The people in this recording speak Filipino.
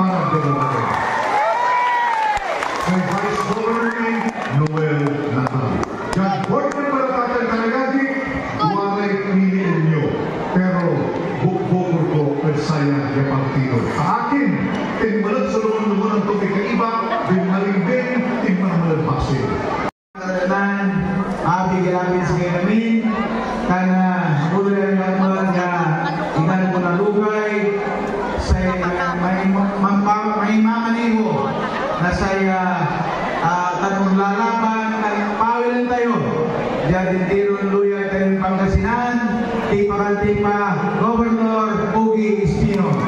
para gawin. May Vice Governor Noel Natal. Yan, huwag na pala tatay talagagi, walay piliin nyo. Pero, bukbukor ko, saya ya partido. Sa akin, tingmalat sa luman ng tubig na iba, binmaling-bin, tingmalang-malagpasin. Katanan, abigilapin sa namin, kana ulan ng mga ikan ko na lugay, sa may mamaniho, na saya tanong lalaban, nagpawilan tayo. Diyan din tiron luya tayo Pangasinan, tipa Governor Aspirant.